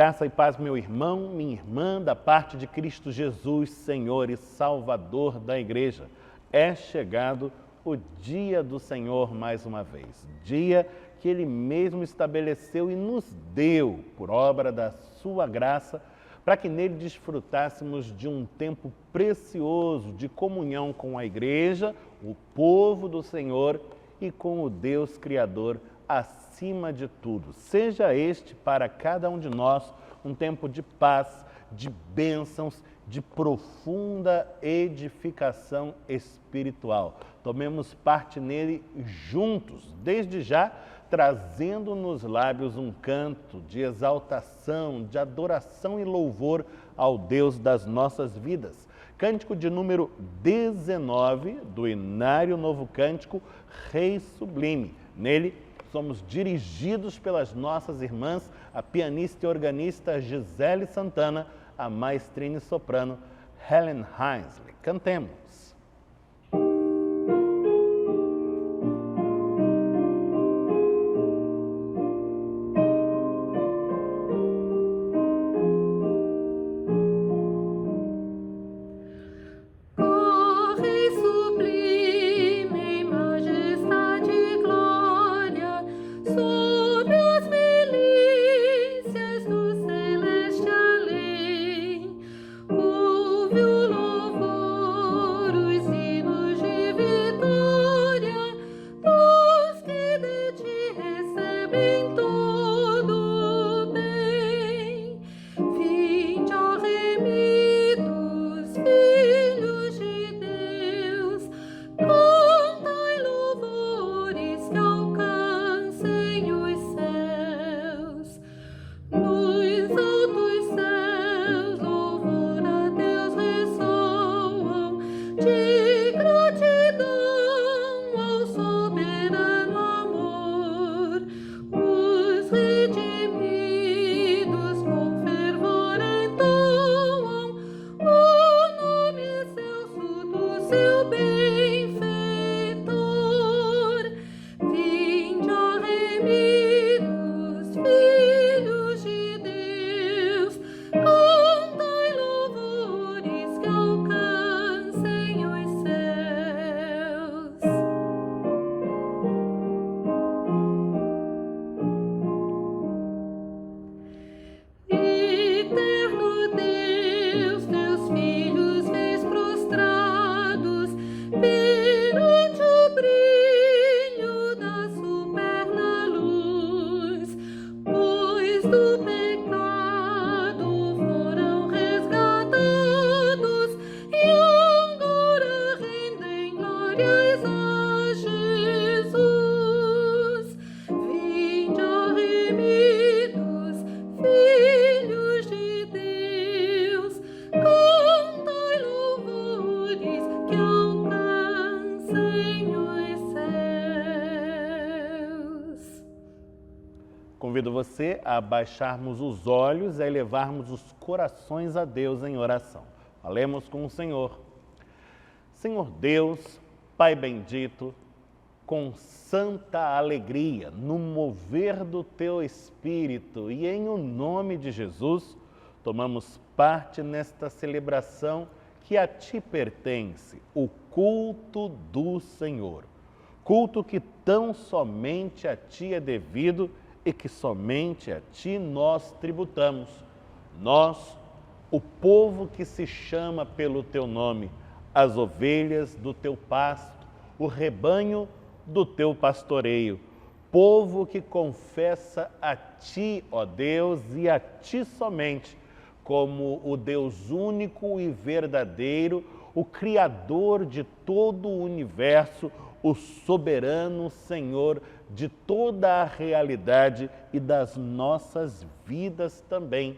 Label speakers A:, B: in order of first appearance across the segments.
A: Graça e paz, meu irmão, minha irmã, da parte de Cristo Jesus, Senhor e Salvador da Igreja. É chegado o dia do Senhor mais uma vez, dia que Ele mesmo estabeleceu e nos deu, por obra da sua graça, para que nele desfrutássemos de um tempo precioso de comunhão com a Igreja, o povo do Senhor e com o Deus Criador acima de tudo. Seja este para cada um de nós um tempo de paz, de bênçãos, de profunda edificação espiritual. Tomemos parte nele juntos, desde já trazendo nos lábios um canto de exaltação, de adoração e louvor ao Deus das nossas vidas. Cântico de número 19 do Inário Novo Cântico, Rei Sublime. Nele, somos dirigidos pelas nossas irmãs, a pianista e organista Gisele Santana, a maestrina e soprano Helen Heinsley. Cantemos. Convido você a baixarmos os olhos e a elevarmos os corações a Deus em oração. Falemos com o Senhor. Senhor Deus, Pai bendito, com santa alegria, no mover do Teu Espírito e em o nome de Jesus, tomamos parte nesta celebração que a Ti pertence, o culto do Senhor. Culto que tão somente a Ti é devido e que somente a Ti nós tributamos. Nós, o povo que se chama pelo Teu nome, as ovelhas do Teu pasto, o rebanho do Teu pastoreio, povo que confessa a Ti, ó Deus, e a Ti somente, como o Deus único e verdadeiro, o Criador de todo o universo, o soberano Senhor de toda a realidade e das nossas vidas também.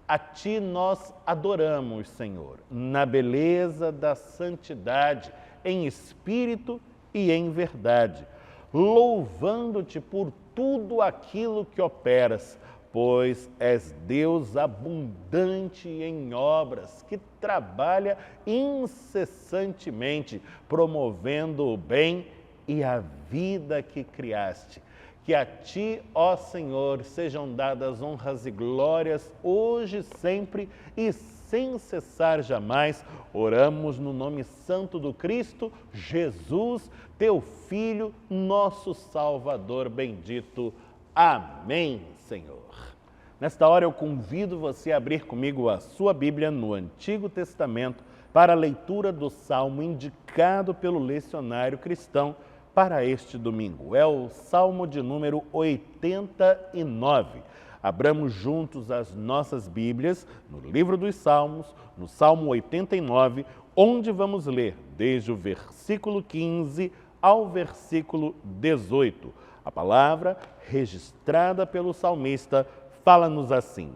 A: A Ti nós adoramos, Senhor, na beleza da santidade, em espírito e em verdade, louvando-Te por tudo aquilo que operas, pois és Deus abundante em obras, que trabalha incessantemente, promovendo o bem e a vida que criaste. que a Ti, ó Senhor, sejam dadas honras e glórias hoje, sempre e sem cessar jamais. Oramos no nome santo do Cristo, Jesus, Teu Filho, nosso Salvador bendito. Amém, Senhor. Nesta hora eu convido você a abrir comigo a sua Bíblia no Antigo Testamento para a leitura do Salmo indicado pelo lecionário cristão para este domingo. É o Salmo de número 89. Abramos juntos as nossas Bíblias no livro dos Salmos, no Salmo 89, onde vamos ler desde o versículo 15 ao versículo 18. A palavra, registrada pelo salmista, fala-nos assim: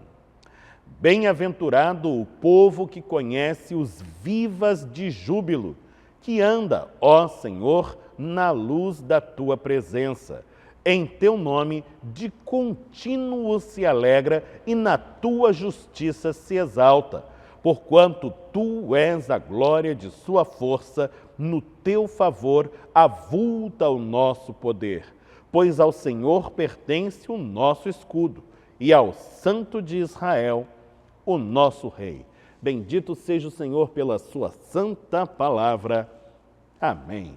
A: Bem-aventurado o povo que conhece os vivas de júbilo, que anda, ó Senhor, na luz da Tua presença. Em Teu nome de contínuo se alegra e na Tua justiça se exalta, porquanto Tu és a glória de sua força, no Teu favor avulta o nosso poder. Pois ao Senhor pertence o nosso escudo e ao Santo de Israel, o nosso Rei. Bendito seja o Senhor pela sua santa palavra. Amém.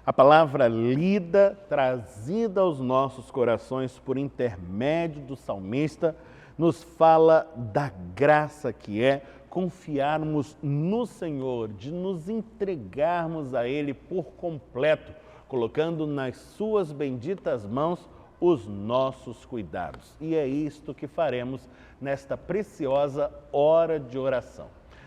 A: A palavra lida, trazida aos nossos corações por intermédio do salmista, nos fala da graça que é confiarmos no Senhor, de nos entregarmos a Ele por completo, colocando nas suas benditas mãos os nossos cuidados. E é isto que faremos nesta preciosa hora de oração.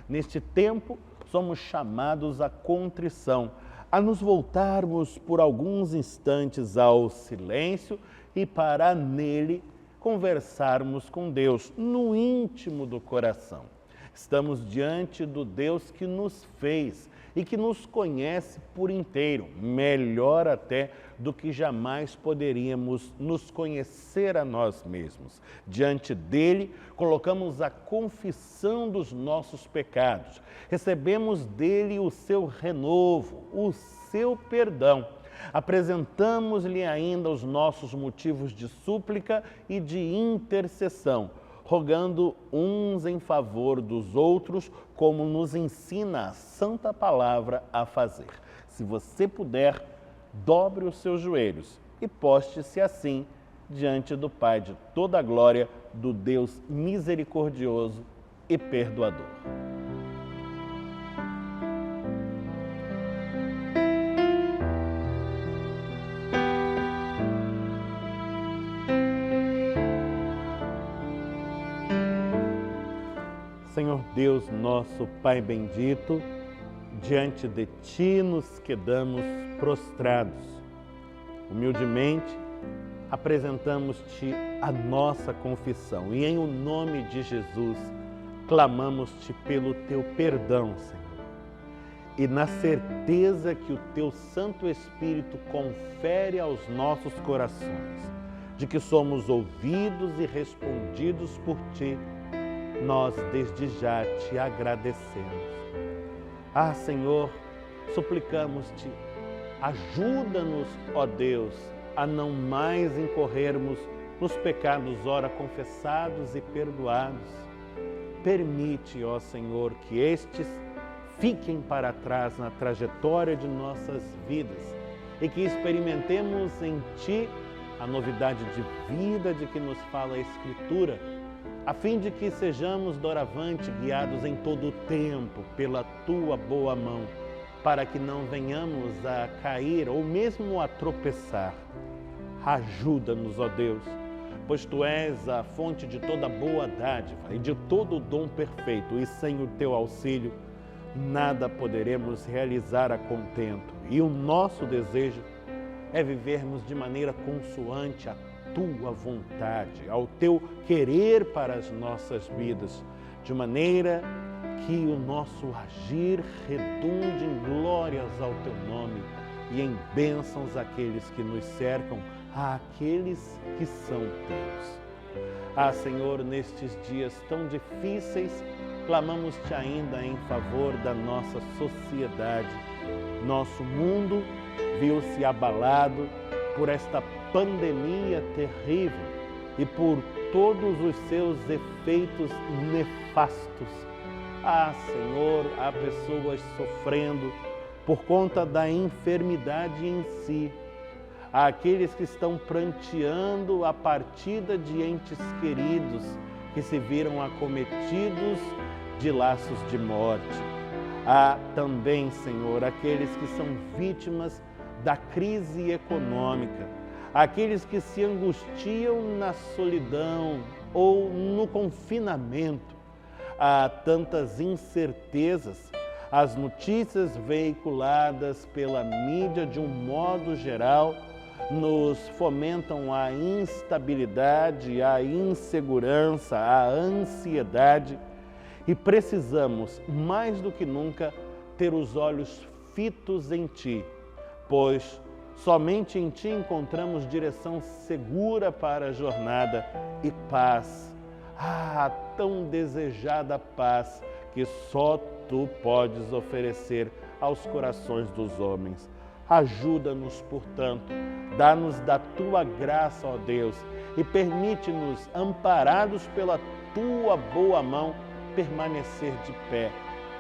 A: Neste tempo, somos chamados à contrição, a nos voltarmos por alguns instantes ao silêncio e para nele conversarmos com Deus, no íntimo do coração. Estamos diante do Deus que nos fez e que nos conhece por inteiro, melhor até do que jamais poderíamos nos conhecer a nós mesmos. Diante dele, colocamos a confissão dos nossos pecados, recebemos dele o seu renovo, o seu perdão. Apresentamos-lhe ainda os nossos motivos de súplica e de intercessão, rogando uns em favor dos outros, como nos ensina a Santa Palavra a fazer. Se você puder, dobre os seus joelhos e poste-se assim diante do Pai de toda a glória, do Deus misericordioso e perdoador. Senhor Deus, nosso Pai bendito, diante de Ti nos quedamos prostrados. Humildemente, apresentamos-Te a nossa confissão e em o nome de Jesus, clamamos-Te pelo Teu perdão, Senhor. E na certeza que o Teu Santo Espírito confere aos nossos corações, de que somos ouvidos e respondidos por Ti, nós desde já Te agradecemos. Ah, Senhor, suplicamos-Te, ajuda-nos, ó Deus, a não mais incorrermos nos pecados ora confessados e perdoados. Permite, ó Senhor, que estes fiquem para trás na trajetória de nossas vidas e que experimentemos em Ti a novidade de vida de que nos fala a Escritura, a fim de que sejamos doravante guiados em todo o tempo pela Tua boa mão, para que não venhamos a cair ou mesmo a tropeçar. Ajuda-nos, ó Deus, pois Tu és a fonte de toda boa dádiva e de todo dom perfeito, e sem o Teu auxílio, nada poderemos realizar a contento. E o nosso desejo é vivermos de maneira consoante a Tua vontade, ao Teu querer para as nossas vidas, de maneira que o nosso agir redunde em glórias ao Teu nome e em bênçãos àqueles que nos cercam, àqueles que são Teus. Ah, Senhor, nestes dias tão difíceis, clamamos-Te ainda em favor da nossa sociedade. Nosso mundo viu-se abalado por esta pandemia terrível e por todos os seus efeitos nefastos. Senhor, há pessoas sofrendo por conta da enfermidade em si. Há aqueles que estão pranteando a partida de entes queridos que se viram acometidos de laços de morte. Há também, Senhor, aqueles que são vítimas da crise econômica, aqueles que se angustiam na solidão ou no confinamento. Há tantas incertezas. As notícias veiculadas pela mídia, de um modo geral, nos fomentam a instabilidade, a insegurança, a ansiedade, e precisamos, mais do que nunca, ter os olhos fitos em Ti, pois somente em Ti encontramos direção segura para a jornada e paz. Tão desejada paz que só Tu podes oferecer aos corações dos homens. Ajuda-nos, portanto, dá-nos da Tua graça, ó Deus, e permite-nos, amparados pela Tua boa mão, permanecer de pé,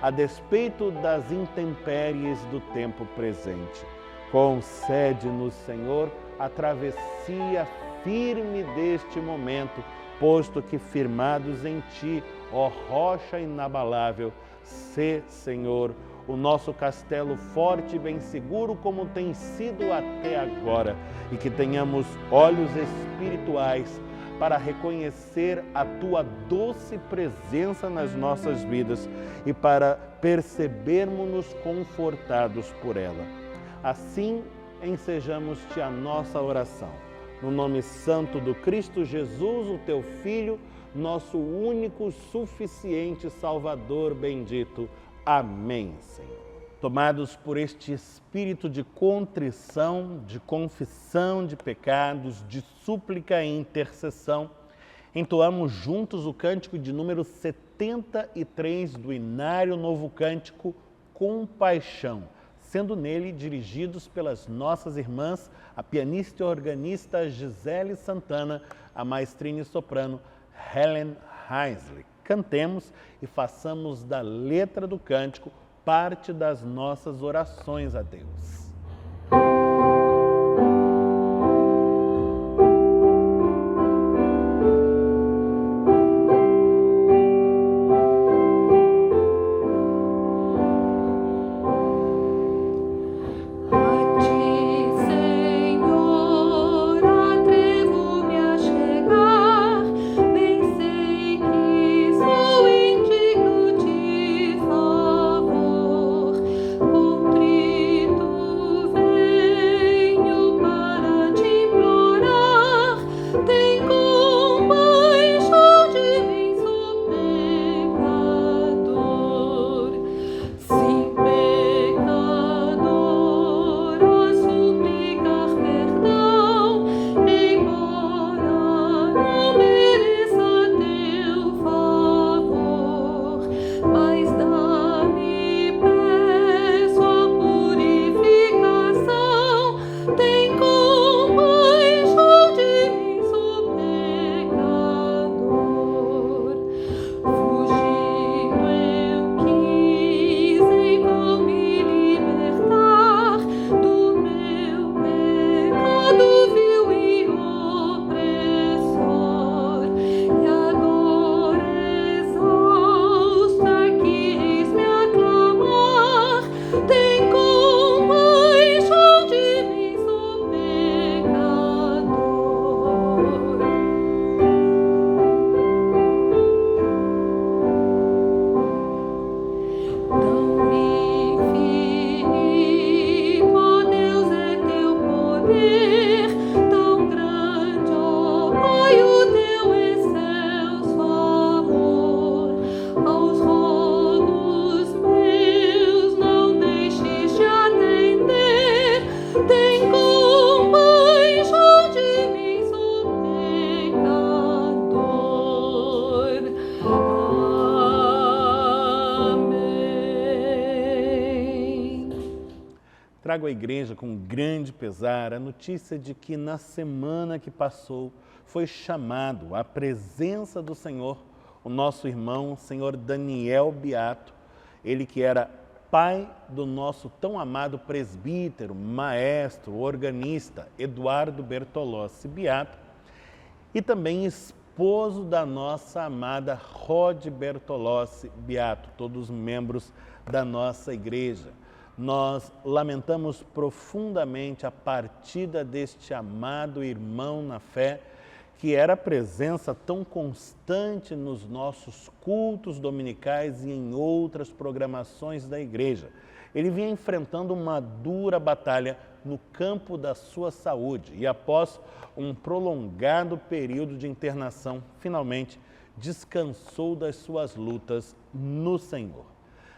A: a despeito das intempéries do tempo presente. Concede-nos, Senhor, a travessia firme deste momento, posto que firmados em Ti, ó rocha inabalável, sê, Senhor, o nosso castelo forte e bem seguro, como tem sido até agora, e que tenhamos olhos espirituais para reconhecer a Tua doce presença nas nossas vidas e para percebermos-nos confortados por ela. Assim, ensejamos-te a nossa oração. No nome santo do Cristo Jesus, o Teu Filho, nosso único, suficiente Salvador bendito. Amém, Senhor. Tomados por este espírito de contrição, de confissão de pecados, de súplica e intercessão, entoamos juntos o cântico de número 73 do Inário Novo Cântico, Compaixão, sendo nele dirigidos pelas nossas irmãs, a pianista e organista Gisele Santana, a maestrina e soprano Helen Heisley. Cantemos e façamos da letra do cântico parte das nossas orações a Deus.
B: Contrito
A: trago à igreja com grande pesar a notícia de que na semana que passou foi chamado à presença do Senhor o nosso irmão, senhor Daniel Beato, ele que era pai do nosso tão amado presbítero, maestro, organista, Eduardo Bertolossi Beato, e também esposo da nossa amada Rode Bertolossi Beato, todos membros da nossa igreja. Nós lamentamos profundamente a partida deste amado irmão na fé, que era presença tão constante nos nossos cultos dominicais e em outras programações da igreja. Ele vinha enfrentando uma dura batalha no campo da sua saúde e, após um prolongado período de internação, finalmente descansou das suas lutas no Senhor.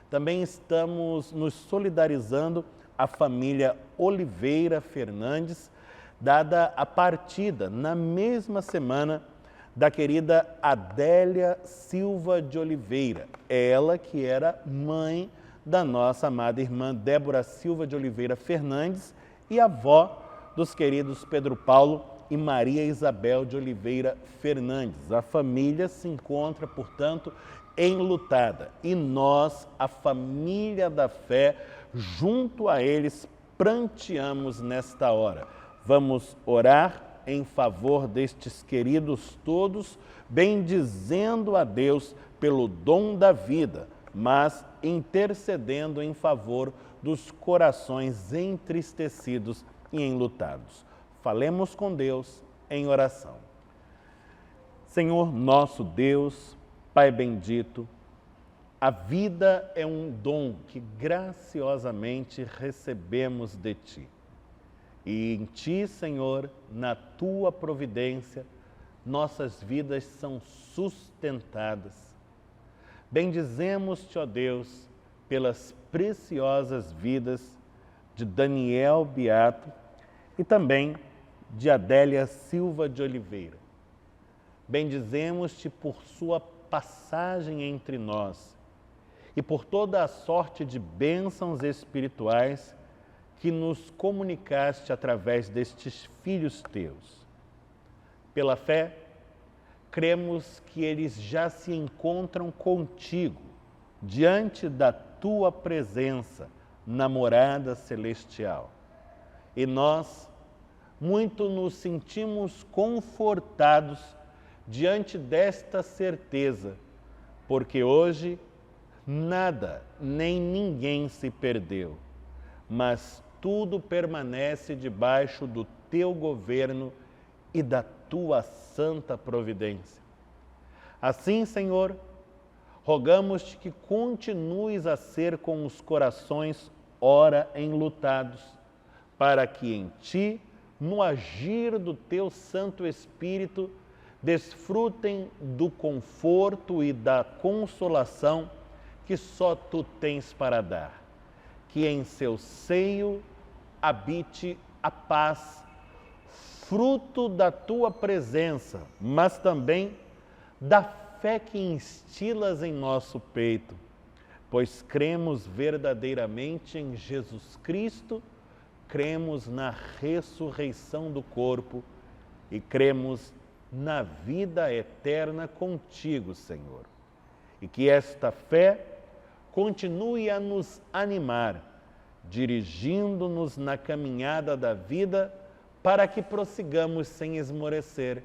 A: Também estamos nos solidarizando à família Oliveira Fernandes, dada a partida na mesma semana da querida Adélia Silva de Oliveira, ela que era mãe da nossa amada irmã Débora Silva de Oliveira Fernandes e avó dos queridos Pedro Paulo e Maria Isabel de Oliveira Fernandes. A família se encontra, portanto, enlutada e nós, a família da fé, junto a eles, pranteamos nesta hora. Vamos orar em favor destes queridos todos, bendizendo a Deus pelo dom da vida, mas intercedendo em favor dos corações entristecidos e enlutados. Falemos com Deus em oração. Senhor nosso Deus, Pai bendito, a vida é um dom que graciosamente recebemos de Ti. E em Ti, Senhor, na Tua providência, nossas vidas são sustentadas. Bendizemos-te, ó Deus, pelas preciosas vidas de Daniel Beato e também de Adélia Silva de Oliveira. Bendizemos-te por sua passagem entre nós e por toda a sorte de bênçãos espirituais que nos comunicaste através destes filhos teus. Pela fé, cremos que eles já se encontram contigo, diante da tua presença na morada celestial. E nós muito nos sentimos confortados diante desta certeza, porque hoje nada nem ninguém se perdeu, mas tudo permanece debaixo do teu governo e da tua santa providência. Assim, Senhor, rogamos-te que continues a ser com os corações ora enlutados, para que em ti, no agir do teu Santo Espírito, desfrutem do conforto e da consolação que só tu tens para dar. Que em seu seio habite a paz, fruto da tua presença, mas também da fé que instilas em nosso peito, pois cremos verdadeiramente em Jesus Cristo, cremos na ressurreição do corpo e cremos na vida eterna contigo, Senhor. E que esta fé continue a nos animar, dirigindo-nos na caminhada da vida para que prossigamos sem esmorecer,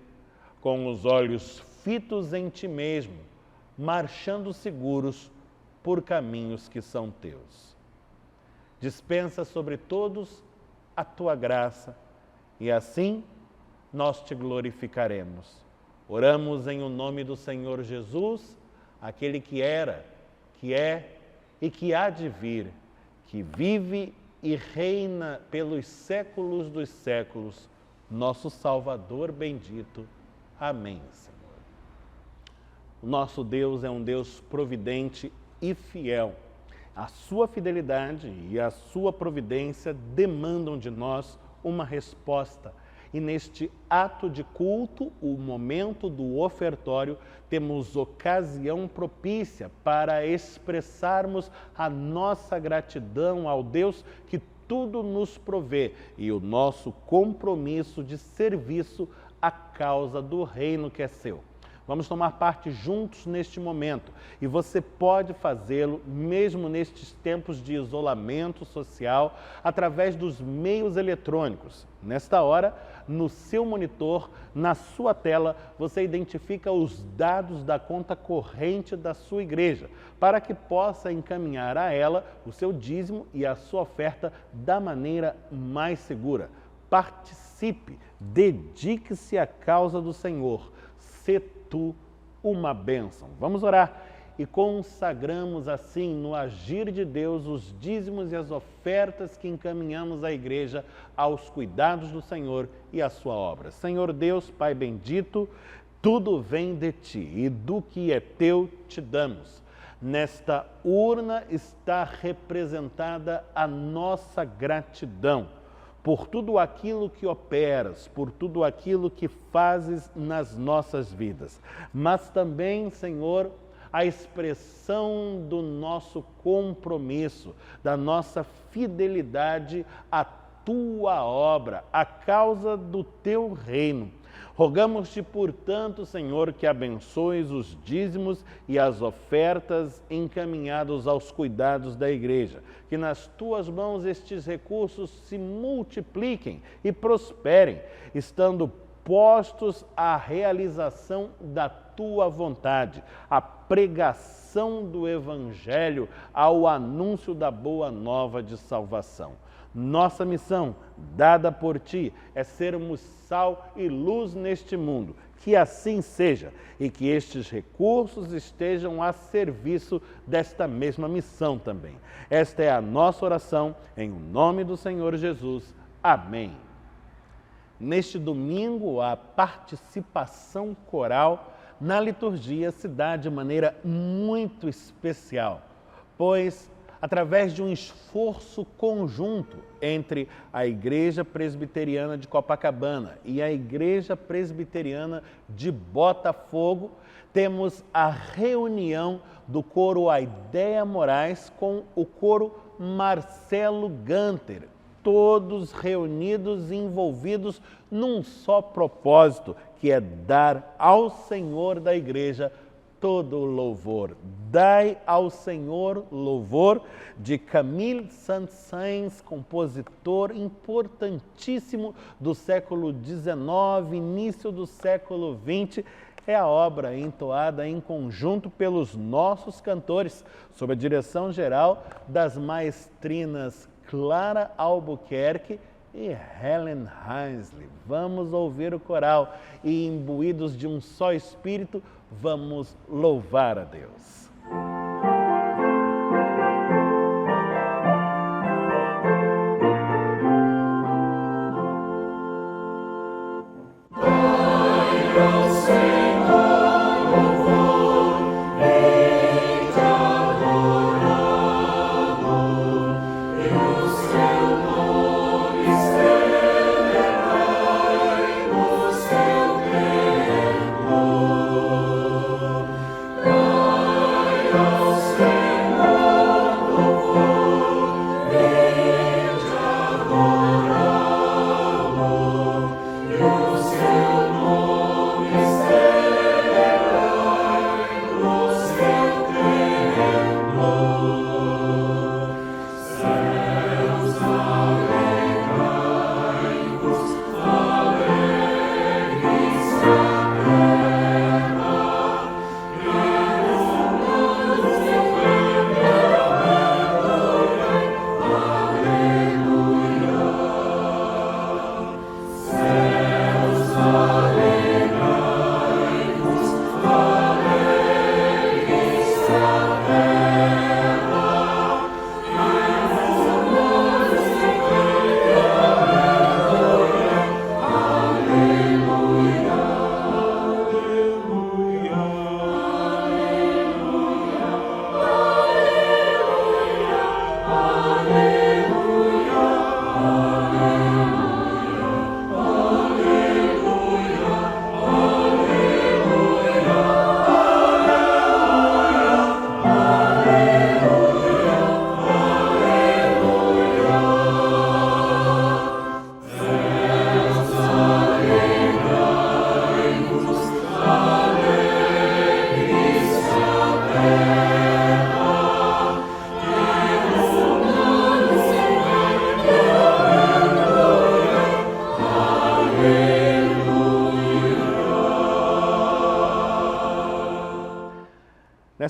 A: com os olhos fitos em Ti mesmo, marchando seguros por caminhos que são Teus. Dispensa sobre todos a Tua graça e assim nós Te glorificaremos. Oramos em o nome do Senhor Jesus, aquele que era, que é e que há de vir, que vive e reina pelos séculos dos séculos, nosso Salvador bendito. Amém, Senhor. O nosso Deus é um Deus providente e fiel. A sua fidelidade e a sua providência demandam de nós uma resposta. E neste ato de culto, o momento do ofertório, temos ocasião propícia para expressarmos a nossa gratidão ao Deus que tudo nos provê e o nosso compromisso de serviço à causa do reino que é seu. Vamos tomar parte juntos neste momento e você pode fazê-lo mesmo nestes tempos de isolamento social através dos meios eletrônicos. Nesta hora, no seu monitor, na sua tela, você identifica os dados da conta corrente da sua igreja para que possa encaminhar a ela o seu dízimo e a sua oferta da maneira mais segura. Participe, dedique-se à causa do Senhor. Se tu uma bênção. Vamos orar e consagramos assim no agir de Deus os dízimos e as ofertas que encaminhamos à igreja aos cuidados do Senhor e à sua obra. Senhor Deus, Pai bendito, tudo vem de ti e do que é teu te damos. Nesta urna está representada a nossa gratidão por tudo aquilo que operas, por tudo aquilo que fazes nas nossas vidas. Mas também, Senhor, a expressão do nosso compromisso, da nossa fidelidade à tua obra, à causa do teu reino. Rogamos-te, portanto, Senhor, que abençoes os dízimos e as ofertas encaminhados aos cuidados da igreja, que nas tuas mãos estes recursos se multipliquem e prosperem, estando postos à realização da tua vontade, à pregação do Evangelho, ao anúncio da boa nova de salvação. Nossa missão, dada por ti, é sermos sal e luz neste mundo. Que assim seja e que estes recursos estejam a serviço desta mesma missão também. Esta é a nossa oração, em nome do Senhor Jesus. Amém. Neste domingo, a participação coral na liturgia se dá de maneira muito especial, pois através de um esforço conjunto entre a Igreja Presbiteriana de Copacabana e a Igreja Presbiteriana de Botafogo, temos a reunião do coro Aideia Moraes com o coro Marcelo Ganter, todos reunidos e envolvidos num só propósito, que é dar ao Senhor da Igreja todo o louvor. Dai ao Senhor louvor, de Camille Saint-Saëns, compositor importantíssimo do século XIX, início do século XX. É a obra entoada em conjunto pelos nossos cantores, sob a direção geral das maestrinas Clara Albuquerque e Helen Heisley. Vamos ouvir o coral e, imbuídos de um só espírito, vamos louvar a Deus.
B: Lord.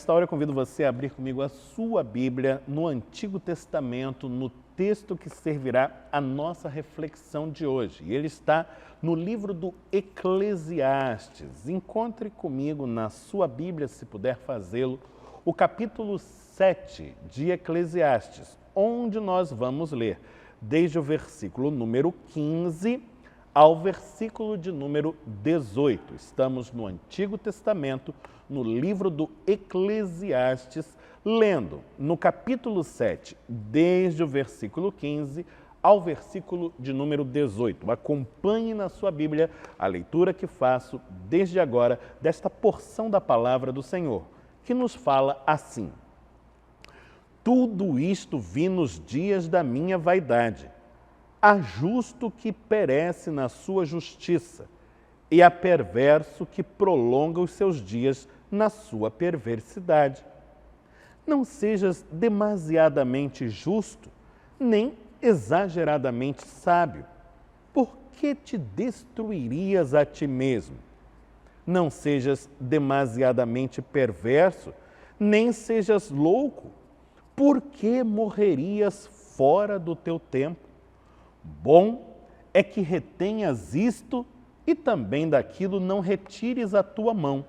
A: Nesta hora eu convido você a abrir comigo a sua Bíblia no Antigo Testamento, no texto que servirá a nossa reflexão de hoje. E ele está no livro do Eclesiastes. Encontre comigo na sua Bíblia, se puder fazê-lo, o capítulo 7 de Eclesiastes, onde nós vamos ler desde o versículo número 15 ao versículo de número 18. Estamos no Antigo Testamento, no livro do Eclesiastes, lendo no capítulo 7, desde o versículo 15 ao versículo de número 18. Acompanhe na sua Bíblia a leitura que faço desde agora desta porção da palavra do Senhor, que nos fala assim: tudo isto vi nos dias da minha vaidade. Há justo que perece na sua justiça, e há perverso que prolonga os seus dias na sua perversidade. Não sejas demasiadamente justo, nem exageradamente sábio. Por que te destruirias a ti mesmo? Não sejas demasiadamente perverso, nem sejas louco. Por que morrerias fora do teu tempo? Bom é que retenhas isto e também daquilo não retires a tua mão,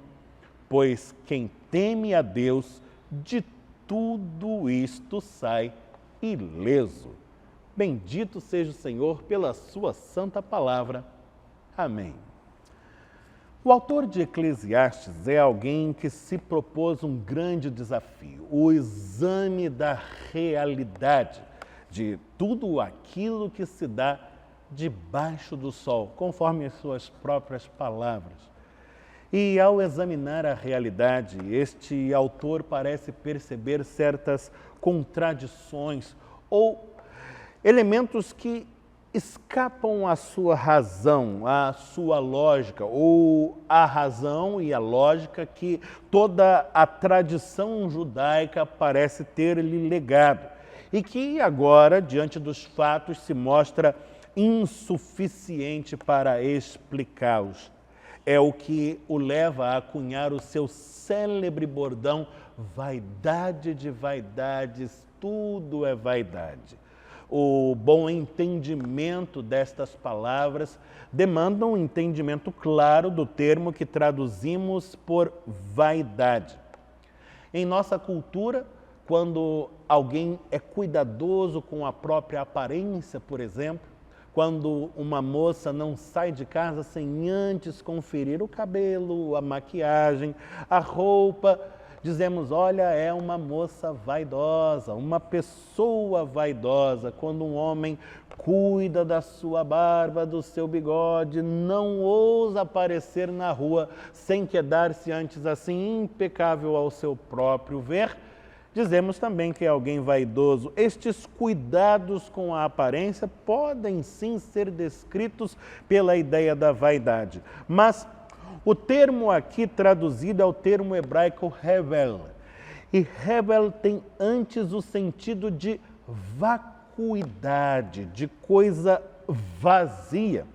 A: pois quem teme a Deus, de tudo isto sai ileso. Bendito seja o Senhor pela sua santa palavra. Amém. O autor de Eclesiastes é alguém que se propôs um grande desafio, o exame da realidade de tudo aquilo que se dá debaixo do sol, conforme as suas próprias palavras. E ao examinar a realidade, este autor parece perceber certas contradições ou elementos que escapam à sua razão, à sua lógica, ou à razão e à lógica que toda a tradição judaica parece ter-lhe legado e que agora, diante dos fatos, se mostra insuficiente para explicá-los. É o que o leva a cunhar o seu célebre bordão: vaidade de vaidades, tudo é vaidade. O bom entendimento destas palavras demanda um entendimento claro do termo que traduzimos por vaidade. Em nossa cultura, quando alguém é cuidadoso com a própria aparência, por exemplo, quando uma moça não sai de casa sem antes conferir o cabelo, a maquiagem, a roupa, dizemos: olha, é uma moça vaidosa, uma pessoa vaidosa. Quando um homem cuida da sua barba, do seu bigode, não ousa aparecer na rua sem quedar-se antes assim impecável ao seu próprio ver, dizemos também que é alguém vaidoso. Estes cuidados com a aparência podem sim ser descritos pela ideia da vaidade, mas o termo aqui traduzido é o termo hebraico hevel. E hevel tem antes o sentido de vacuidade, de coisa vazia.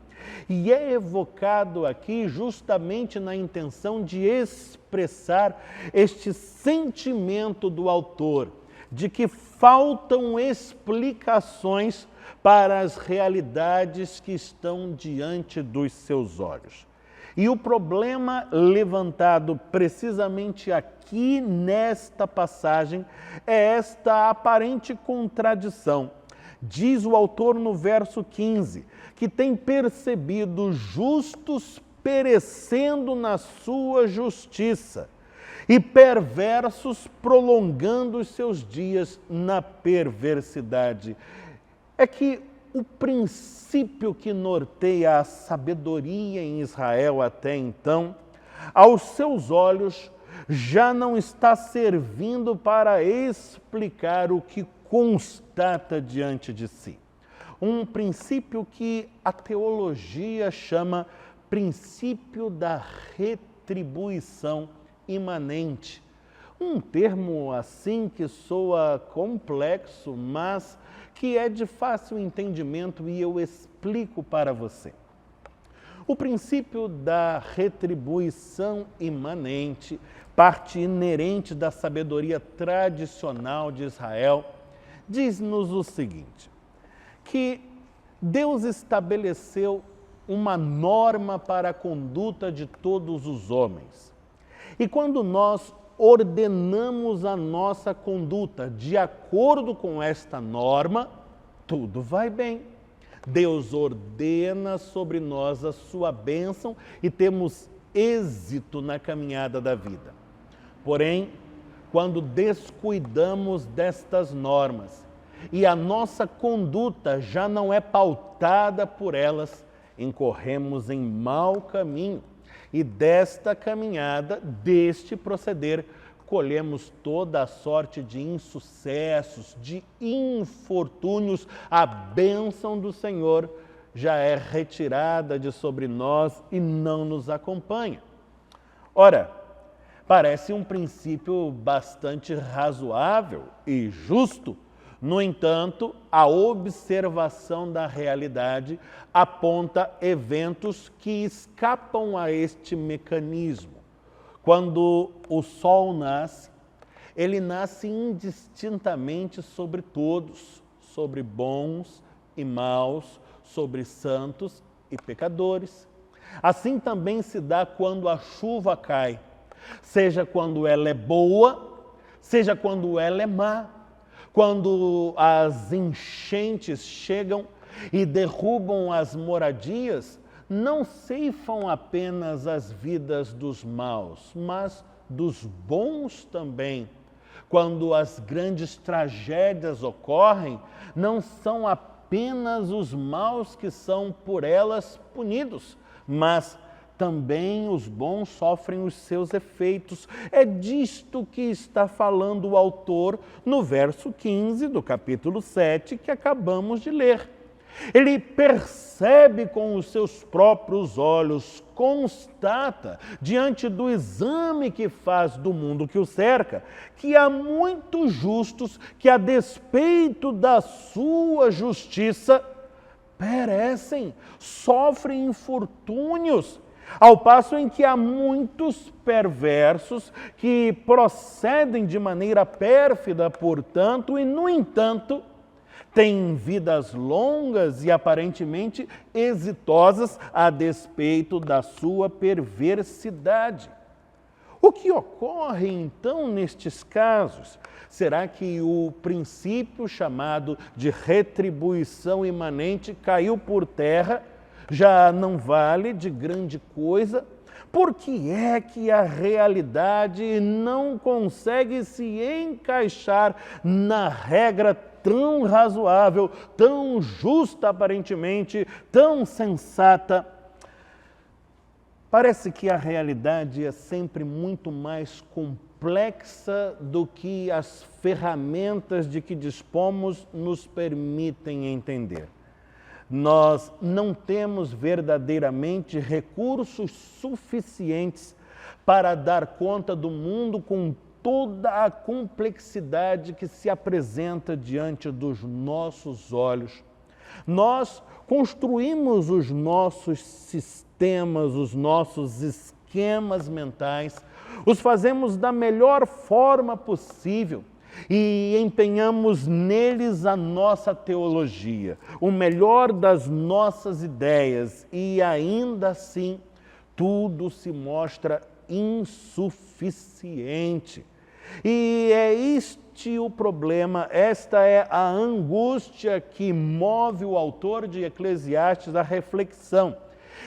A: E é evocado aqui justamente na intenção de expressar este sentimento do autor, de que faltam explicações para as realidades que estão diante dos seus olhos. E o problema levantado precisamente aqui nesta passagem é esta aparente contradição. Diz o autor no verso 15 que tem percebido justos perecendo na sua justiça e perversos prolongando os seus dias na perversidade. É que o princípio que norteia a sabedoria em Israel até então, aos seus olhos, já não está servindo para explicar o que constata diante de si. Um princípio que a teologia chama princípio da retribuição imanente. Um termo assim que soa complexo, mas que é de fácil entendimento, e eu explico para você. O princípio da retribuição imanente, parte inerente da sabedoria tradicional de Israel, diz-nos o seguinte, que Deus estabeleceu uma norma para a conduta de todos os homens. E quando nós ordenamos a nossa conduta de acordo com esta norma, tudo vai bem. Deus ordena sobre nós a sua bênção e temos êxito na caminhada da vida. Porém, quando descuidamos destas normas e a nossa conduta já não é pautada por elas, incorremos em mau caminho e desta caminhada, deste proceder, colhemos toda a sorte de insucessos, de infortúnios. A bênção do Senhor já é retirada de sobre nós e não nos acompanha. Ora, parece um princípio bastante razoável e justo. No entanto, a observação da realidade aponta eventos que escapam a este mecanismo. Quando o sol nasce, ele nasce indistintamente sobre todos, sobre bons e maus, sobre santos e pecadores. Assim também se dá quando a chuva cai, seja quando ela é boa, seja quando ela é má. Quando as enchentes chegam e derrubam as moradias, não ceifam apenas as vidas dos maus, mas dos bons também. Quando as grandes tragédias ocorrem, não são apenas os maus que são por elas punidos, mas também os bons sofrem os seus efeitos. É disto que está falando o autor no verso 15 do capítulo 7 que acabamos de ler. Ele percebe com os seus próprios olhos, constata, diante do exame que faz do mundo que o cerca, que há muitos justos que, a despeito da sua justiça, perecem, sofrem infortúnios, ao passo em que há muitos perversos que procedem de maneira pérfida, portanto, e, no entanto, têm vidas longas e aparentemente exitosas a despeito da sua perversidade. O que ocorre então nestes casos? Será que o princípio chamado de retribuição imanente caiu por terra? Já não vale de grande coisa? Por que é que a realidade não consegue se encaixar na regra tão razoável, tão justa aparentemente, tão sensata? Parece que a realidade é sempre muito mais complexa do que as ferramentas de que dispomos nos permitem entender. Nós não temos verdadeiramente recursos suficientes para dar conta do mundo com toda a complexidade que se apresenta diante dos nossos olhos. Nós construímos os nossos sistemas, os nossos esquemas mentais, os fazemos da melhor forma possível e empenhamos neles a nossa teologia, o melhor das nossas ideias, e ainda assim tudo se mostra insuficiente. E é este o problema, esta é a angústia que move o autor de Eclesiastes à reflexão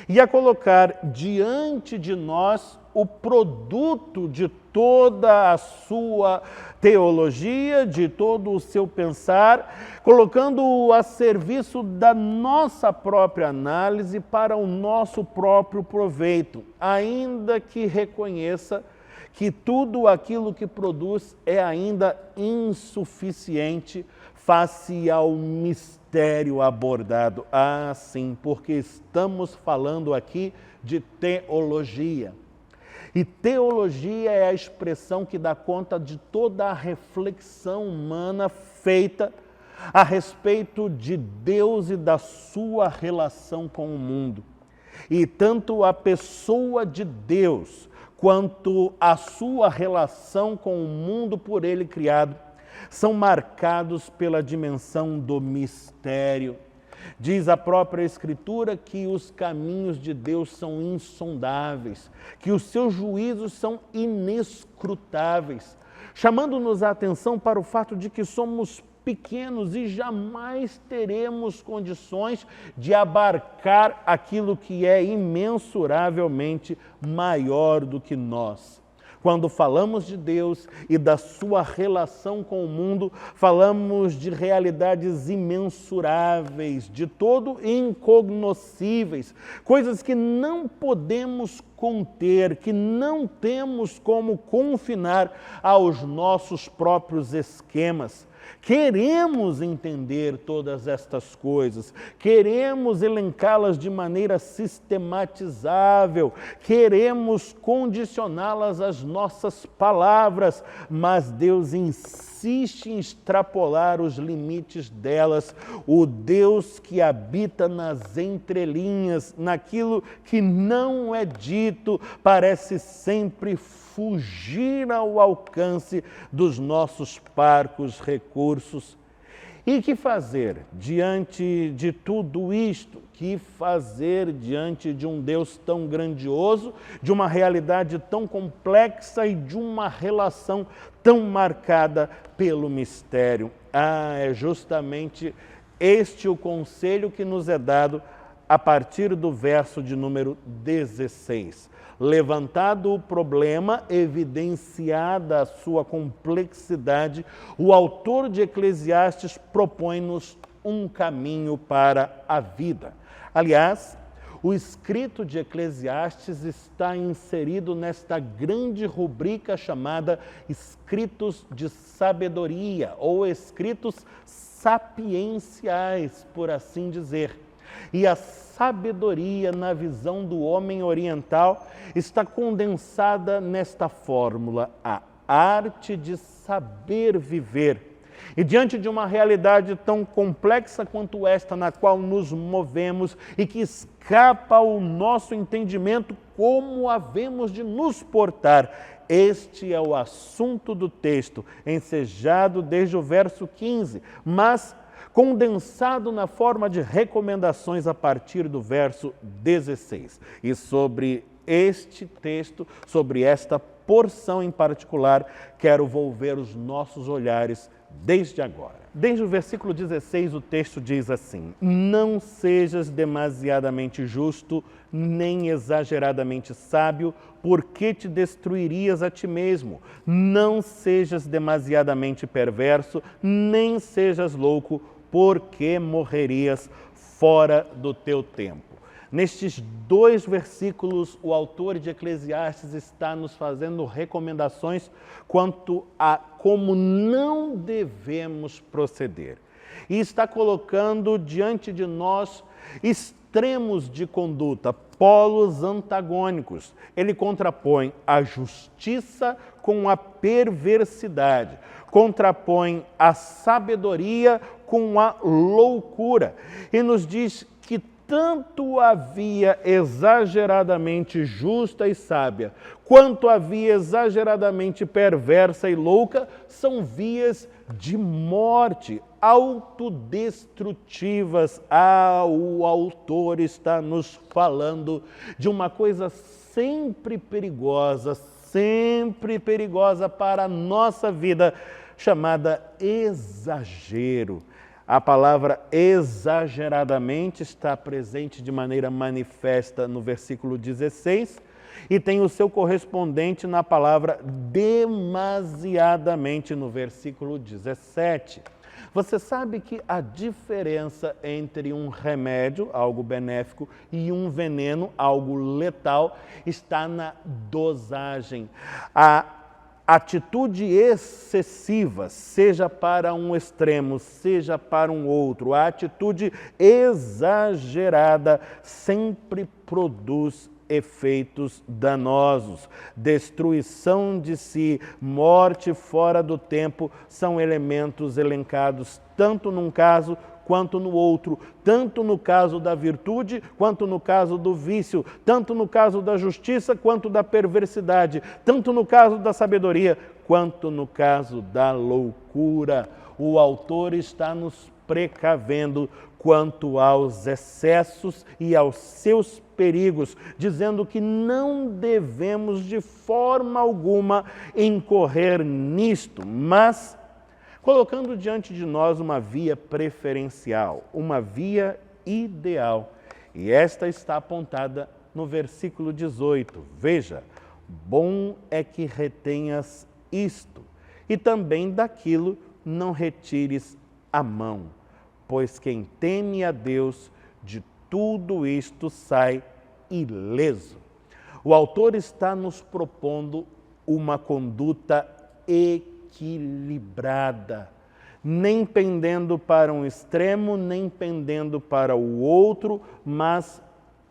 A: e a colocar diante de nós o produto de toda a sua teologia, de todo o seu pensar, colocando-o a serviço da nossa própria análise para o nosso próprio proveito, ainda que reconheça que tudo aquilo que produz é ainda insuficiente face ao mistério abordado. Ah, sim, porque estamos falando aqui de teologia. E teologia é a expressão que dá conta de toda a reflexão humana feita a respeito de Deus e da sua relação com o mundo. E tanto a pessoa de Deus, quanto a sua relação com o mundo por ele criado, são marcados pela dimensão do mistério. Diz a própria Escritura que os caminhos de Deus são insondáveis, que os seus juízos são inescrutáveis, chamando-nos a atenção para o fato de que somos pequenos e jamais teremos condições de abarcar aquilo que é imensuravelmente maior do que nós. Quando falamos de Deus e da sua relação com o mundo, falamos de realidades imensuráveis, de todo incognoscíveis, coisas que não podemos conter, que não temos como confinar aos nossos próprios esquemas. Queremos entender todas estas coisas, queremos elencá-las de maneira sistematizável, queremos condicioná-las às nossas palavras, mas Deus insiste em extrapolar os limites delas. O Deus que habita nas entrelinhas, naquilo que não é dito, parece sempre fugir ao alcance dos nossos parcos recursos. E que fazer diante de tudo isto? Que fazer diante de um Deus tão grandioso, de uma realidade tão complexa e de uma relação tão marcada pelo mistério? É justamente este o conselho que nos é dado a partir do verso de número 16. Levantado o problema, evidenciada a sua complexidade, o autor de Eclesiastes propõe-nos um caminho para a vida. Aliás, o escrito de Eclesiastes está inserido nesta grande rubrica chamada escritos de sabedoria, ou escritos sapienciais, por assim dizer. E a sabedoria, na visão do homem oriental, está condensada nesta fórmula: a arte de saber viver. E diante de uma realidade tão complexa quanto esta, na qual nos movemos e que escapa ao nosso entendimento, como havemos de nos portar? Este é o assunto do texto, ensejado desde o verso 15, mas condensado na forma de recomendações a partir do verso 16. E sobre este texto, sobre esta porção em particular, quero volver os nossos olhares desde agora. Desde o versículo 16, o texto diz assim: não sejas demasiadamente justo, nem exageradamente sábio, porque te destruirias a ti mesmo. Não sejas demasiadamente perverso, nem sejas louco, porque morrerias fora do teu tempo. Nestes dois versículos, o autor de Eclesiastes está nos fazendo recomendações quanto a como não devemos proceder. E está colocando diante de nós extremos de conduta, polos antagônicos. Ele contrapõe a justiça com a perversidade, contrapõe a sabedoria com a loucura e nos diz que tanto a via exageradamente justa e sábia, quanto a via exageradamente perversa e louca, são vias de morte, autodestrutivas. O autor está nos falando de uma coisa sempre perigosa para a nossa vida, chamada exagero. A palavra exageradamente está presente de maneira manifesta no versículo 16 e tem o seu correspondente na palavra demasiadamente no versículo 17. Você sabe que a diferença entre um remédio, algo benéfico, e um veneno, algo letal, está na dosagem. A atitude excessiva, seja para um extremo, seja para um outro, a atitude exagerada sempre produz efeitos danosos. Destruição de si, morte fora do tempo são elementos elencados tanto num caso quanto no outro, tanto no caso da virtude, quanto no caso do vício, tanto no caso da justiça, quanto da perversidade, tanto no caso da sabedoria, quanto no caso da loucura. O autor está nos precavendo quanto aos excessos e aos seus perigos, dizendo que não devemos de forma alguma incorrer nisto, mas colocando diante de nós uma via preferencial, uma via ideal. E esta está apontada no versículo 18. Veja, bom é que retenhas isto, e também daquilo não retires a mão, pois quem teme a Deus, de tudo isto sai ileso. O autor está nos propondo uma conduta equilibrada, nem pendendo para um extremo, nem pendendo para o outro, mas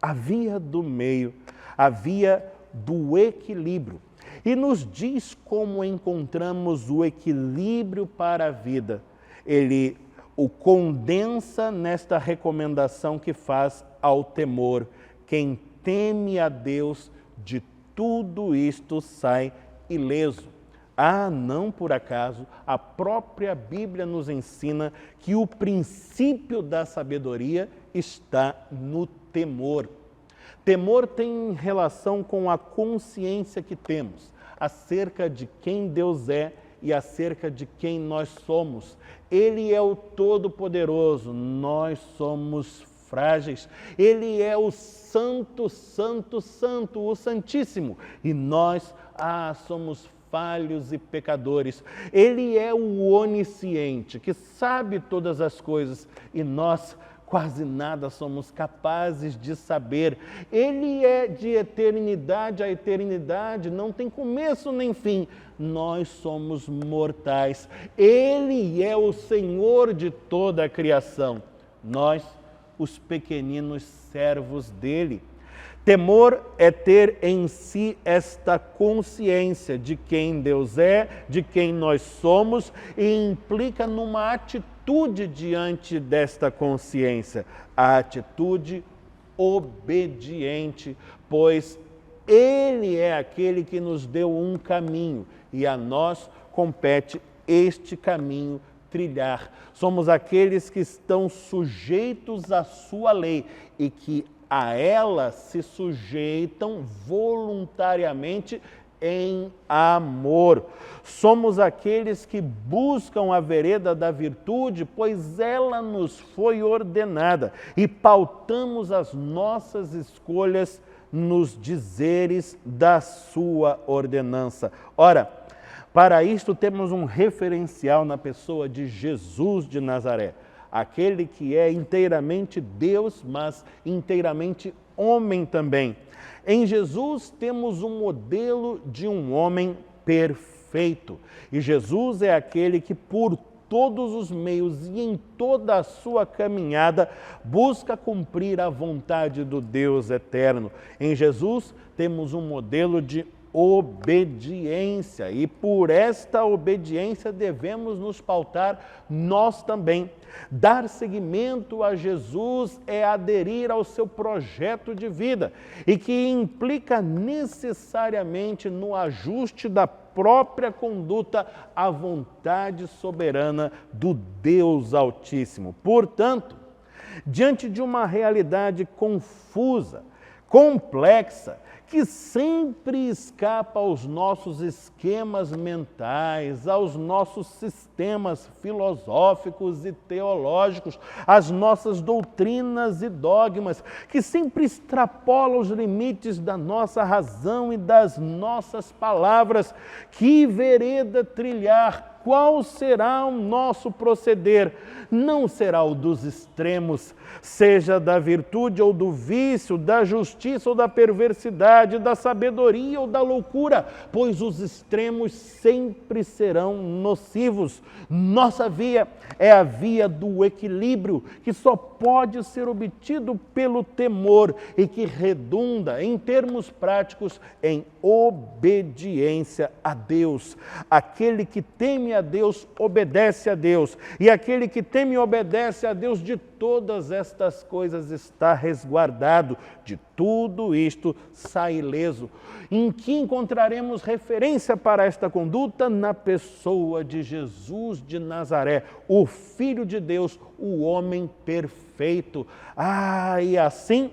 A: a via do meio, a via do equilíbrio. E nos diz como encontramos o equilíbrio para a vida. Ele o condensa nesta recomendação que faz ao temor. Quem teme a Deus, de tudo isto sai ileso. Ah, não por acaso, a própria Bíblia nos ensina que o princípio da sabedoria está no temor. Temor tem relação com a consciência que temos acerca de quem Deus é e acerca de quem nós somos. Ele é o Todo-Poderoso, nós somos frágeis. Ele é o Santo, Santo, Santo, o Santíssimo, e nós somos falhos e pecadores. Ele é o onisciente, que sabe todas as coisas, e nós quase nada somos capazes de saber. Ele é de eternidade a eternidade, não tem começo nem fim. Nós somos mortais. Ele é o Senhor de toda a criação. Nós, os pequeninos servos dele. Temor é ter em si esta consciência de quem Deus é, de quem nós somos, e implica numa atitude diante desta consciência, a atitude obediente, pois Ele é aquele que nos deu um caminho e a nós compete este caminho trilhar. Somos aqueles que estão sujeitos à sua lei e que a ela se sujeitam voluntariamente em amor. Somos aqueles que buscam a vereda da virtude, pois ela nos foi ordenada, e pautamos as nossas escolhas nos dizeres da sua ordenança. Ora, para isto temos um referencial na pessoa de Jesus de Nazaré, aquele que é inteiramente Deus, mas inteiramente homem também. Em Jesus temos um modelo de um homem perfeito. E Jesus é aquele que por todos os meios e em toda a sua caminhada busca cumprir a vontade do Deus eterno. Em Jesus temos um modelo de obediência, e por esta obediência devemos nos pautar nós também. Dar seguimento a Jesus é aderir ao seu projeto de vida, e que implica necessariamente no ajuste da própria conduta à vontade soberana do Deus Altíssimo. Portanto, diante de uma realidade confusa, complexa, que sempre escapa aos nossos esquemas mentais, aos nossos sistemas filosóficos e teológicos, às nossas doutrinas e dogmas, que sempre extrapola os limites da nossa razão e das nossas palavras. Que vereda trilhar? qual será o nosso proceder? Não será o dos extremos, seja da virtude ou do vício, da justiça ou da perversidade, da sabedoria ou da loucura, pois os extremos sempre serão nocivos. Nossa via é a via do equilíbrio, que só pode ser obtido pelo temor e que redunda, em termos práticos, em obediência a Deus. Aquele que teme a Deus, obedece a Deus, e aquele que teme e obedece a Deus, de todas estas coisas está resguardado, de tudo isto sai ileso. Em que encontraremos referência para esta conduta? Na pessoa de Jesus de Nazaré, o Filho de Deus, o homem perfeito. E assim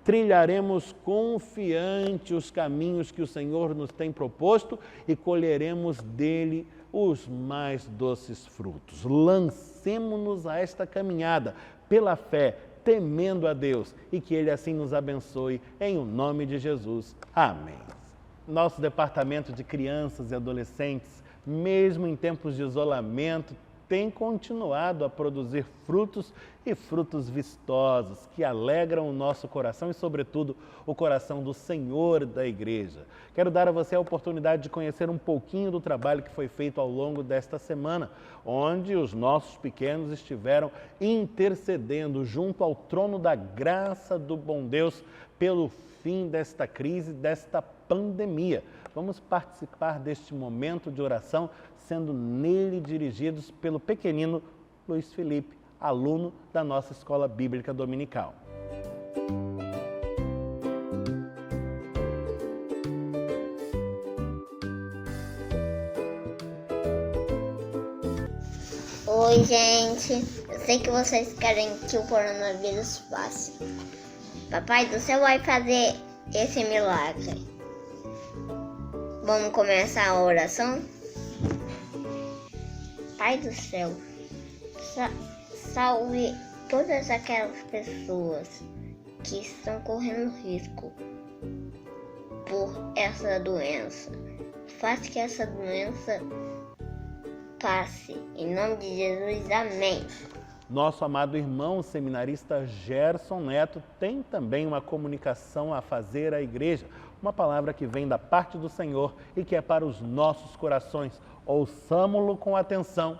A: trilharemos confiante os caminhos que o Senhor nos tem proposto e colheremos dele os mais doces frutos. Lancemo-nos a esta caminhada pela fé, temendo a Deus, e que Ele assim nos abençoe, em o nome de Jesus. Amém. Nosso departamento de crianças e adolescentes, mesmo em tempos de isolamento, tem continuado a produzir frutos e frutos vistosos que alegram o nosso coração e, sobretudo, o coração do Senhor da Igreja. Quero dar a você a oportunidade de conhecer um pouquinho do trabalho que foi feito ao longo desta semana, onde os nossos pequenos estiveram intercedendo junto ao trono da graça do bom Deus pelo fim desta crise, desta pandemia. Vamos participar deste momento de oração, sendo nele dirigidos pelo pequenino Luiz Felipe, aluno da nossa Escola Bíblica Dominical.
B: Oi, gente. Eu sei que vocês querem que o coronavírus passe. Papai do céu vai fazer esse milagre. Vamos começar a oração? Pai do céu, salve todas aquelas pessoas que estão correndo risco por essa doença. Faz que essa doença passe. Em nome de Jesus, amém.
A: Nosso amado irmão seminarista Gerson Neto tem também uma comunicação a fazer à igreja, uma palavra que vem da parte do Senhor e que é para os nossos corações. Ouçamo-lo com atenção.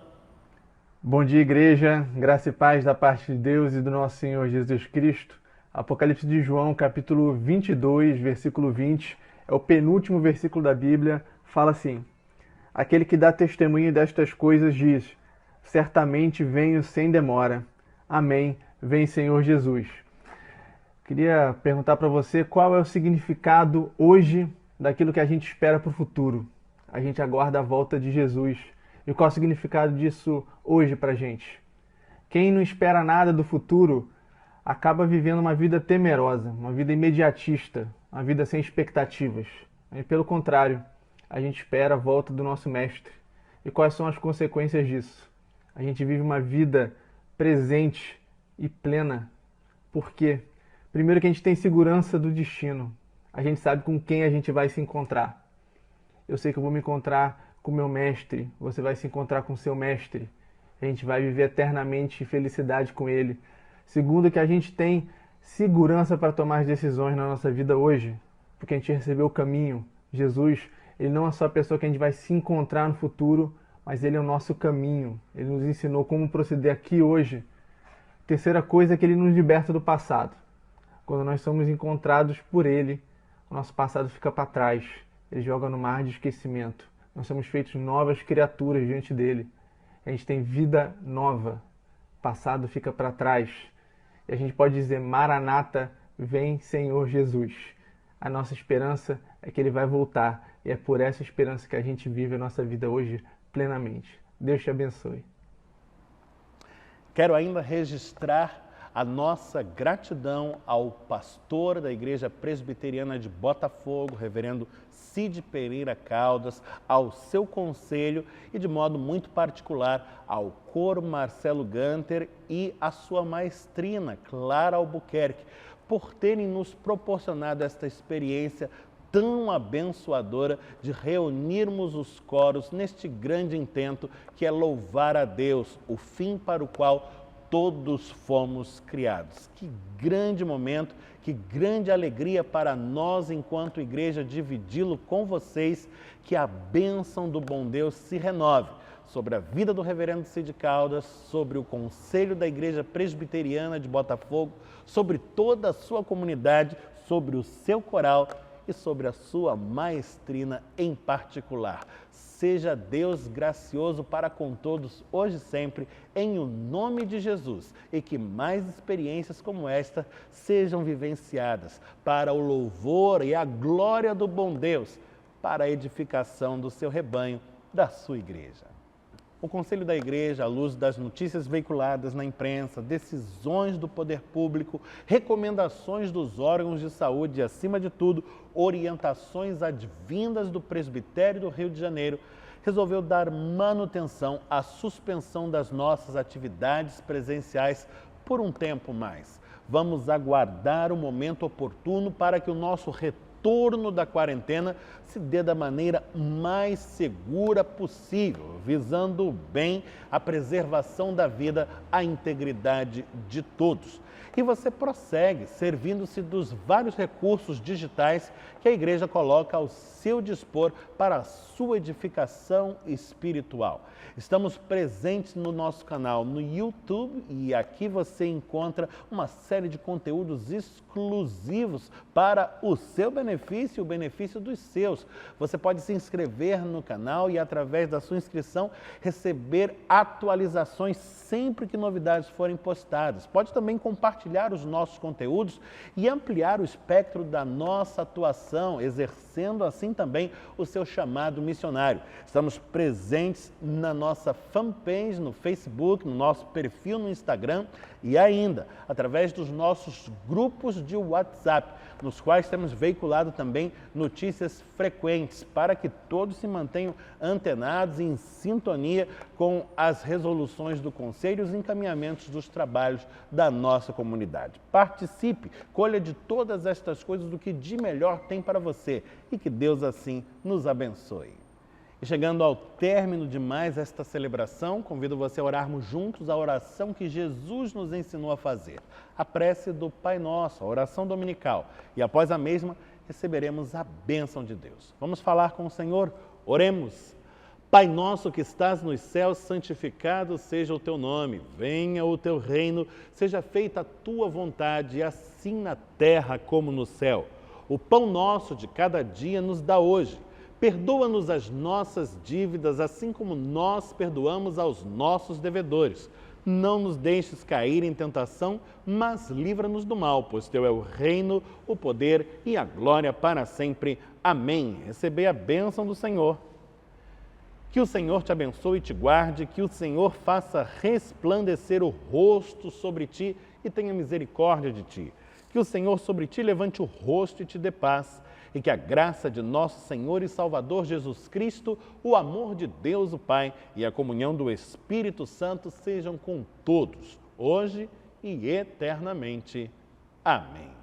C: Bom dia, igreja, graça e paz da parte de Deus e do nosso Senhor Jesus Cristo. Apocalipse de João, capítulo 22, versículo 20, é o penúltimo versículo da Bíblia, fala assim: aquele que dá testemunho destas coisas diz: certamente venho sem demora. Amém. Vem, Senhor Jesus. Queria perguntar para você qual é o significado hoje daquilo que a gente espera para o futuro. A gente aguarda a volta de Jesus. E qual é o significado disso hoje para a gente? Quem não espera nada do futuro acaba vivendo uma vida temerosa, uma vida imediatista, uma vida sem expectativas. E, pelo contrário, a gente espera a volta do nosso Mestre. E quais são as consequências disso? A gente vive uma vida presente e plena. Por quê? Primeiro que a gente tem segurança do destino. A gente sabe com quem a gente vai se encontrar. Eu sei que eu vou me encontrar com o meu mestre, você vai se encontrar com o seu mestre. A gente vai viver eternamente em felicidade com ele. Segundo que a gente tem segurança para tomar as decisões na nossa vida hoje, porque a gente recebeu o caminho. Jesus, ele não é só a pessoa que a gente vai se encontrar no futuro, mas ele é o nosso caminho. Ele nos ensinou como proceder aqui hoje. Terceira coisa é que ele nos liberta do passado. Quando nós somos encontrados por ele, o nosso passado fica para trás. Ele joga no mar de esquecimento. Nós somos feitos novas criaturas diante dele. A gente tem vida nova. O passado fica para trás. E a gente pode dizer: Maranata, vem Senhor Jesus. A nossa esperança é que ele vai voltar. E é por essa esperança que a gente vive a nossa vida hoje plenamente. Deus te abençoe.
A: Quero ainda registrar a nossa gratidão ao pastor da Igreja Presbiteriana de Botafogo, reverendo Cid Pereira Caldas, ao seu conselho e, de modo muito particular, ao coro Marcelo Ganter e à sua maestrina, Clara Albuquerque, por terem nos proporcionado esta experiência tão abençoadora de reunirmos os coros neste grande intento que é louvar a Deus, o fim para o qual todos fomos criados. Que grande momento, que grande alegria para nós enquanto igreja dividi-lo com vocês, que a bênção do bom Deus se renove sobre a vida do reverendo Cid Caldas, sobre o Conselho da Igreja Presbiteriana de Botafogo, sobre toda a sua comunidade, sobre o seu coral e sobre a sua maestrina em particular. Seja Deus gracioso para com todos, hoje e sempre, em o nome de Jesus, e que mais experiências como esta sejam vivenciadas para o louvor e a glória do bom Deus, para a edificação do seu rebanho, da sua igreja. O Conselho da Igreja, à luz das notícias veiculadas na imprensa, decisões do poder público, recomendações dos órgãos de saúde e, acima de tudo, orientações advindas do Presbitério do Rio de Janeiro, resolveu dar manutenção à suspensão das nossas atividades presenciais por um tempo mais. Vamos aguardar o momento oportuno para que o nosso retorno da quarentena se dê da maneira mais segura possível, visando o bem, a preservação da vida, a integridade de todos. E você prossegue servindo-se dos vários recursos digitais que a igreja coloca ao seu dispor para a sua edificação espiritual. Estamos presentes no nosso canal no YouTube e aqui você encontra uma série de conteúdos exclusivos para o seu benefício e o benefício dos seus. Você pode se inscrever no canal e, através da sua inscrição, receber atualizações sempre que novidades forem postadas. Pode também compartilhar os nossos conteúdos e ampliar o espectro da nossa atuação, exercendo assim também o seu chamado missionário. Estamos presentes na nossa fanpage no Facebook, no nosso perfil no Instagram e ainda através dos nossos grupos de WhatsApp, nos quais temos veiculado também notícias frequentes para que todos se mantenham antenados e em sintonia com as resoluções do Conselho e os encaminhamentos dos trabalhos da nossa comunidade. Participe, colha de todas estas coisas do que de melhor tem para você e que Deus assim nos abençoe. E chegando ao término de mais esta celebração, convido você a orarmos juntos a oração que Jesus nos ensinou a fazer, a prece do Pai Nosso, a oração dominical. E após a mesma, receberemos a bênção de Deus. Vamos falar com o Senhor? Oremos. Pai nosso que estás nos céus, santificado seja o teu nome. Venha o teu reino, seja feita a tua vontade, assim na terra como no céu. O pão nosso de cada dia nos dá hoje. Perdoa-nos as nossas dívidas, assim como nós perdoamos aos nossos devedores. Não nos deixes cair em tentação, mas livra-nos do mal, pois teu é o reino, o poder e a glória para sempre. Amém. Recebei a bênção do Senhor. Que o Senhor te abençoe e te guarde, que o Senhor faça resplandecer o rosto sobre ti e tenha misericórdia de ti. Que o Senhor sobre ti levante o rosto e te dê paz. E que a graça de nosso Senhor e Salvador Jesus Cristo, o amor de Deus o Pai e a comunhão do Espírito Santo sejam com todos, hoje e eternamente. Amém.